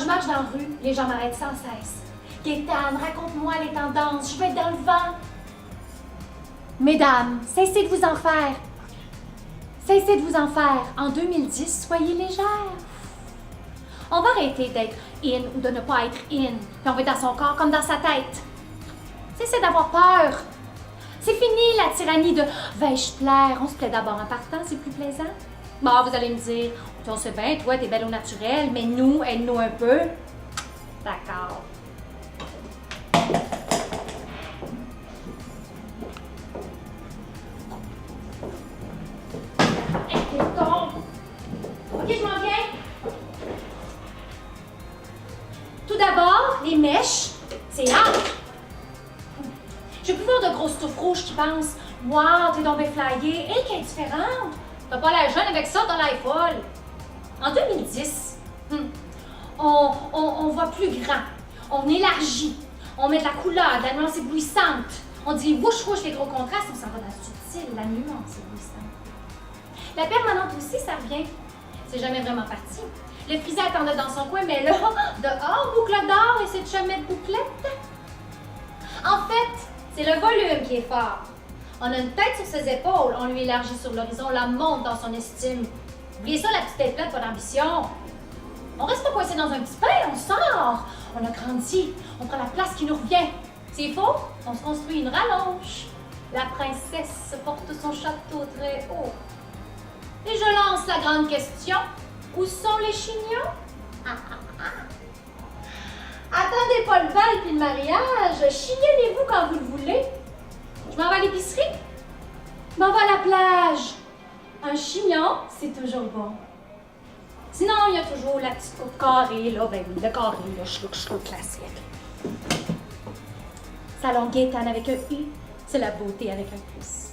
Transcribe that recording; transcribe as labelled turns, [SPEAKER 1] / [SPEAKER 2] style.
[SPEAKER 1] je marche dans la rue, les gens m'arrêtent sans cesse. Gaétane, raconte-moi les tendances, je veux être dans le vent. Mesdames, cessez de vous en faire. Cessez de vous en faire. En 2010, soyez légères. On va arrêter d'être in ou de ne pas être in, puis on va être dans son corps comme dans sa tête. Cessez d'avoir peur. C'est fini la tyrannie de « vais-je plaire ?» On se plaît d'abord en partant, c'est plus plaisant. Bon, vous allez me dire « on sait bien, toi, t'es belle au naturel, mais nous, aide-nous un peu. » D'accord. OK, je m'en viens. Tout d'abord, les mèches, c'est hâte. J'ai pu voir de grosses touffes rouges qui pensent « Wow, t'es donc bien flyée, et qu'elle est différente. T'as pas l'air jeune avec ça, t'as l'air folle. » En 2010, on voit plus grand, on élargit, on met de la couleur, de la nuance éblouissante. On dit wouch wouch les gros contrastes, on s'en va dans le subtil, la nuance éblouissante. La permanente aussi, ça revient. C'est jamais vraiment parti. Le frisé attendait dans son coin, mais là, dehors, boucle d'or et cette chemette bouclette. En fait, c'est le volume qui est fort. On a une tête sur ses épaules, on lui élargit sur l'horizon, on la monte dans son estime. Oubliez ça, la petite tête plate, pas d'ambition. On reste pas coincé dans un petit pain, on sort. On a grandi, on prend la place qui nous revient. C'est faux, on se construit une rallonge. La princesse porte son château très haut. Et je lance la grande question. Où sont les chignons? Attendez pas le bal puis le mariage. Chignonnez-vous quand vous le voulez. Je m'en vais à l'épicerie. Je m'en vais à la plage. Un chignon, c'est toujours bon. Sinon, il y a toujours la petite coupe carrée, là. Ben oui, le carré, là, chlouc classique. Salon Gaétane avec un U, c'est la beauté avec un plus.